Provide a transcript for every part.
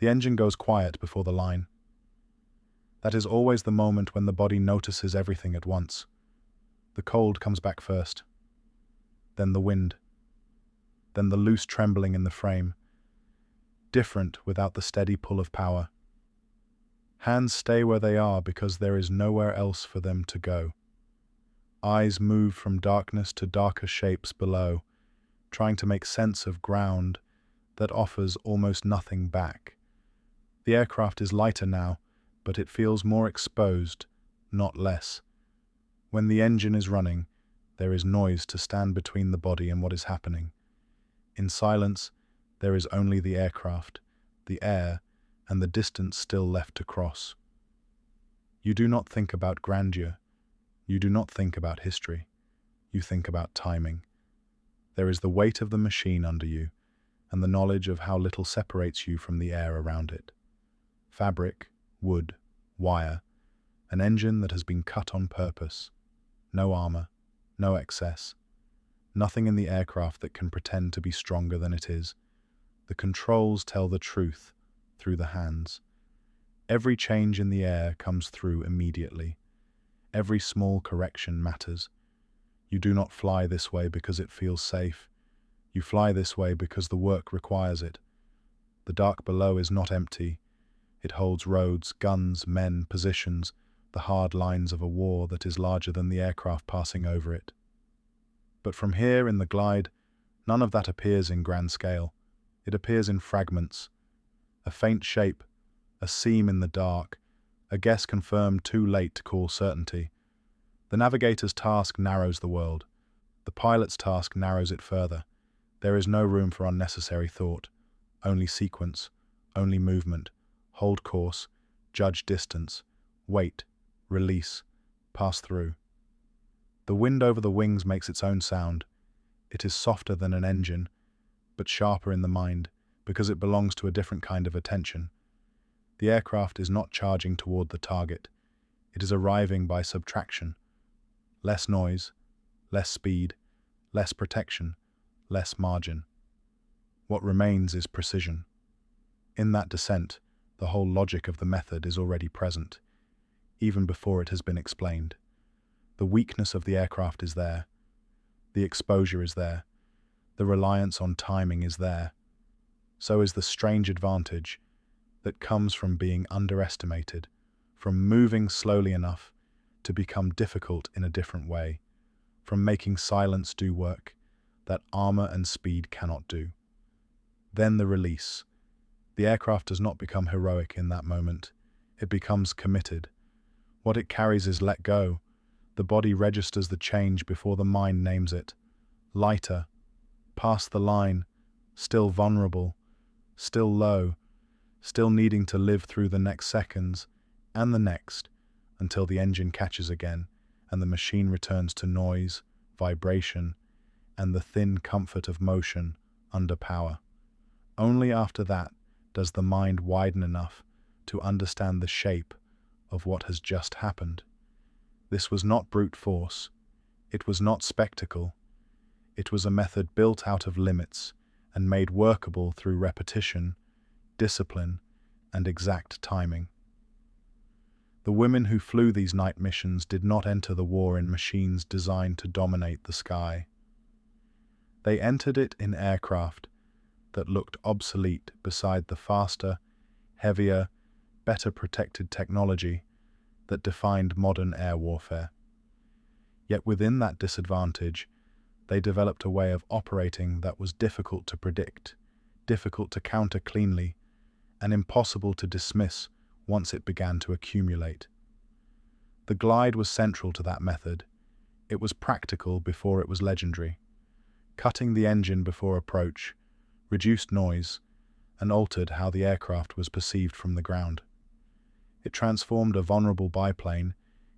The engine goes quiet before the line. That is always the moment when the body notices everything at once. The cold comes back first, then the wind, then the loose trembling in the frame, different without the steady pull of power. Hands stay where they are because there is nowhere else for them to go. Eyes move from darkness to darker shapes below, trying to make sense of ground that offers almost nothing back. The aircraft is lighter now, but it feels more exposed, not less. When the engine is running, there is noise to stand between the body and what is happening. In silence, there is only the aircraft, the air, and the distance still left to cross. You do not think about grandeur. You do not think about history. You think about timing. There is the weight of the machine under you, and the knowledge of how little separates you from the air around it. Fabric, wood, wire, an engine that has been cut on purpose. No armor, no excess. Nothing in the aircraft that can pretend to be stronger than it is. The controls tell the truth through the hands. Every change in the air comes through immediately. Every small correction matters. You do not fly this way because it feels safe. You fly this way because the work requires it. The dark below is not empty. It holds roads, guns, men, positions, the hard lines of a war that is larger than the aircraft passing over it. But from here in the glide, none of that appears in grand scale. It appears in fragments. A faint shape, a seam in the dark, a guess confirmed too late to call certainty. The navigator's task narrows the world. The pilot's task narrows it further. There is no room for unnecessary thought. Only sequence, only movement. Hold course, judge distance, wait, release, pass through. The wind over the wings makes its own sound. It is softer than an engine, but sharper in the mind, because it belongs to a different kind of attention. The aircraft is not charging toward the target. It is arriving by subtraction. Less noise, less speed, less protection, less margin. What remains is precision. In that descent, the whole logic of the method is already present, even before it has been explained. The weakness of the aircraft is there. The exposure is there. The reliance on timing is there. So is the strange advantage that comes from being underestimated, from moving slowly enough to become difficult in a different way, from making silence do work that armor and speed cannot do. Then the release. The aircraft does not become heroic in that moment. It becomes committed. What it carries is let go. The body registers the change before the mind names it. Lighter, past the line, still vulnerable, still low, still needing to live through the next seconds and the next until the engine catches again and the machine returns to noise, vibration, and the thin comfort of motion under power. Only after that does the mind widen enough to understand the shape of what has just happened. This was not brute force. It was not spectacle. It was a method built out of limits and made workable through repetition, discipline, and exact timing. The women who flew these night missions did not enter the war in machines designed to dominate the sky. They entered it in aircraft that looked obsolete beside the faster, heavier, better protected technology that defined modern air warfare. Yet within that disadvantage, they developed a way of operating that was difficult to predict, difficult to counter cleanly, and impossible to dismiss once it began to accumulate. The glide was central to that method. It was practical before it was legendary. Cutting the engine before approach, reduced noise, and altered how the aircraft was perceived from the ground. It transformed a vulnerable biplane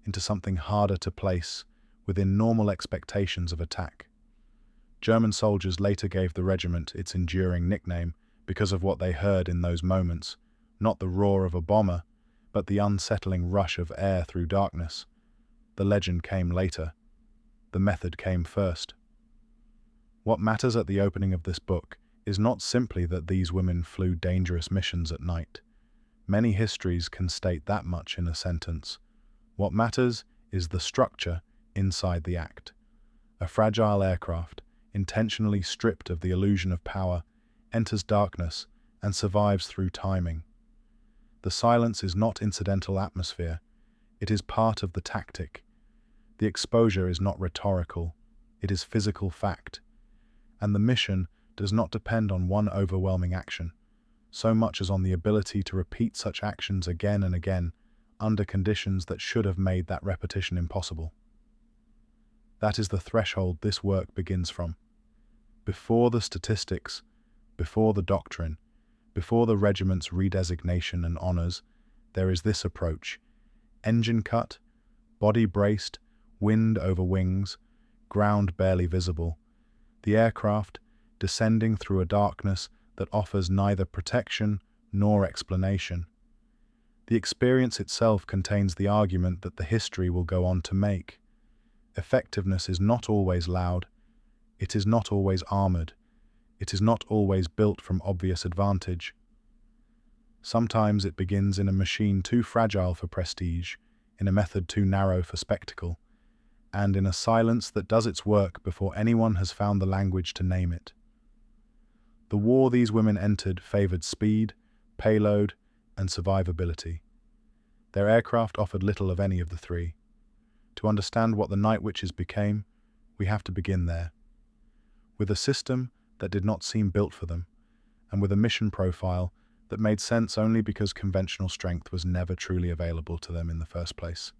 into something harder to place within normal expectations of attack. German soldiers later gave the regiment its enduring nickname because of what they heard in those moments, not the roar of a bomber, but the unsettling rush of air through darkness. The legend came later. The method came first. What matters at the opening of this book is not simply that these women flew dangerous missions at night. Many histories can state that much in a sentence. What matters is the structure inside the act. A fragile aircraft, intentionally stripped of the illusion of power, enters darkness and survives through timing. The silence is not incidental atmosphere, it is part of the tactic. The exposure is not rhetorical, it is physical fact. And the mission does not depend on one overwhelming action, so much as on the ability to repeat such actions again and again, under conditions that should have made that repetition impossible. That is the threshold this work begins from. Before the statistics, before the doctrine, before the regiment's redesignation and honours, there is this approach: engine cut, body braced, wind over wings, ground barely visible, the aircraft descending through a darkness that offers neither protection nor explanation. The experience itself contains the argument that the history will go on to make. Effectiveness is not always loud, it is not always armoured, it is not always built from obvious advantage. Sometimes it begins in a machine too fragile for prestige, in a method too narrow for spectacle, and in a silence that does its work before anyone has found the language to name it. The war these women entered favoured speed, payload, and survivability. Their aircraft offered little of any of the three. To understand what the Night Witches became, we have to begin there. With a system that did not seem built for them, and with a mission profile that made sense only because conventional strength was never truly available to them in the first place.